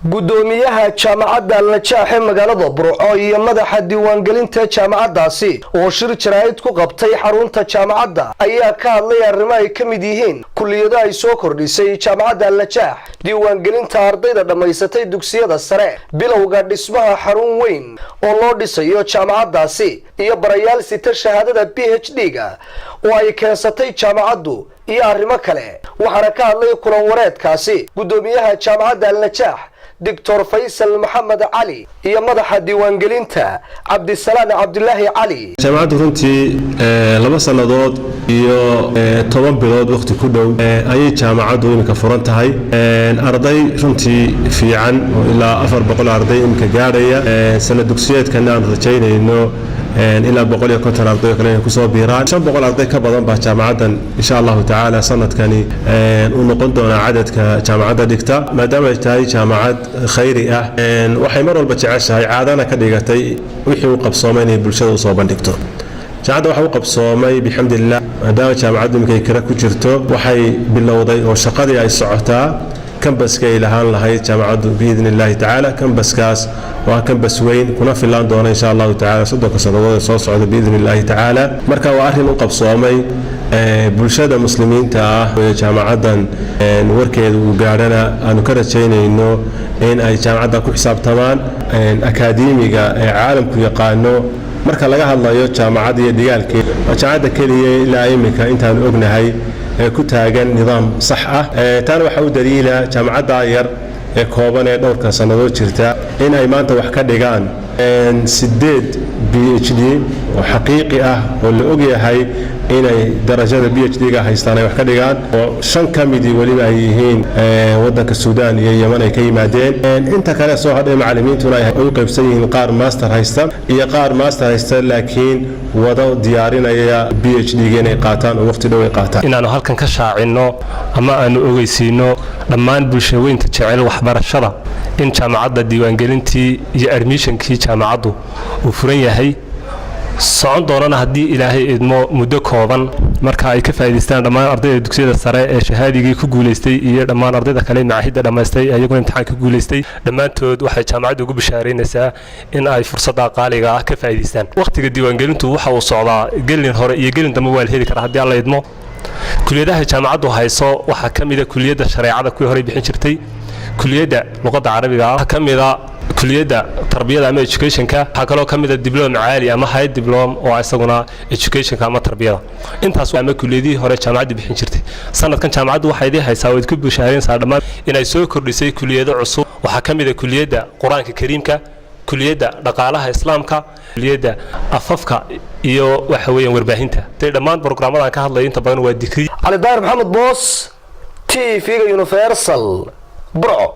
gudoomiyaha jaamacadda Al-Najaax ee magaalada Burco iyo madaxa diiwaangelinta jaamacaddaasi oo shir jaraa'id ku qabtay xarunta jaamacadda ayaa ka hadlay arrimo ay ka mid yihiin kulliyado ay soo kordhisay jaamacadda Al-Najaax, diiwaangelinta ardayda dhamaysatay dugsiyada sare, bilowga dhismaha xarun weyn oo loo dhisayo jaamacaddaasi iyo barayaal sita shahaadada PhD-ga oo ay keensatay jaamacaddu iyo arrimo kale. waxaana ka hadlay kulan wareedkaasi gudoomiyaha jaamacadda Al-Najaax دكتور فيصل محمد علي يا مدح ديوانجلينتا عبد السلام عبد الله علي جامعة رنتي لما سنضاد يو طبعا بلاد وقت كله أي جامعة دوين كفرنت هاي أرضي رنتي في عن إلى أفر بقول أرضي مكجارية سنة دكسيات كنا رجعنا إنه إلى بقول يكون أرضي كلنا كسر بيران شن بقول أرضي كبدان بجامعة إن شاء الله تعالى سنة كاني ونقدنا عدد كجامعة دكتا ما دام هاي جامعة خيري waxay mar walba jeceshahay caadana ka dhigatay wixii uu qabsoomay bulshada soo bandhigto. jaamacadda waxa uu qabsoomay bixamdillah maadaama jaamacaddu markay kira ku jirto waxay bilowday oo shaqadii ay socotaa kambaska ay lahaan lahayd jaamacaddu biidnillahi tacaala. kambaskaas waa kambas weyn kuna filan doona insha Allah tacaala soddonka sanadood soo socda biidnillahi tacaala. marka waa arrin u qabsoomay bulshada muslimiinta ah ee jaamacaddan warkeedu uu gaarana aanu ka rajaynayno in ay jaamacadda ku xisaabtamaan akaademiga ee caalamku yaqaano. marka laga hadlayo jaamacadda iyo dhigaalkeeda jaamacadda kaliya ilaa imika intaan ognahay ku taagan nidaam sax ah. tan waxa uu daliila jaamacadda yar ee kooban ee dhowrka sanadood jirta in ay maanta wax ka dhigaan 8 PhD oo xaqiiqi ah oo la og yahay inay darajada PhD-ga haystaan ay wax ka dhigaan oo 5 ka mid waliba ay yihiin wadanka Suudaan iyo Yemen ay ka yimaadeen. inta kale soo hadhay macallimiintuna ay u qaybsan yihiin qaar master haysta iyo qaar master haysta laakiin wada diyaarinaya PhD-ga inay qaataan oo waqti dhow ay qaataan. inaanu halkan ka shaacino ama aanu ogeysiino dhammaan bulshooyinka jecel waxbarashada in jaamacadda diiwaangelintii iyo admissionkii jaamacaddu uu furan yahay socon doonana haddii ilaahay idmo muddo kooban marka ay ka faa'iideystaan dhammaan ardayda dugsiyada sare ee shahaadigii ku guuleystay iyo dhammaan ardayda kale macaahidda dhamaystay ayagoo imtixaan ka guuleystay dhammaantood waxay jaamacaddu ugu bishaareynaysaa in ay fursadda qaaliga ah ka faa'iideystaan. waqtiga diiwaangelintu waxa uu socdaa gelin hore iyo gelin dambe waa la heli karaa haddii alla idmo. kuliyadaha jaamacaddu hayso waxaa ka mid ah kuliyadda shareecada kuwii hore bixin jirtay, kuliyadda luqadda carabiga ah ka mid ah kuliyadda tarbiyada ama educationka, waxa kaloo ka mid ah diploma caali ama high diploma oo isaguna educationka ama tarbiyada. intaas waa kuliyadii hore jaamacaddu bixin jirtay. sanadkan jaamacaddu waxay idin haysaa oo ku bushaareenaysaa dhammaan inay soo kordhisay kuliyado cusub. waxaa ka mid ah kuliyadda quraanka kariimka, kuliyadda dhaqaalaha islaamka, kuliyadda afafka iyo waxa weeyaan warbaahinta. dhammaan barnaamijyada ka hadlay inta badan waa digri. Ali Daahir Maxamed Boos, TV Universal, Burco.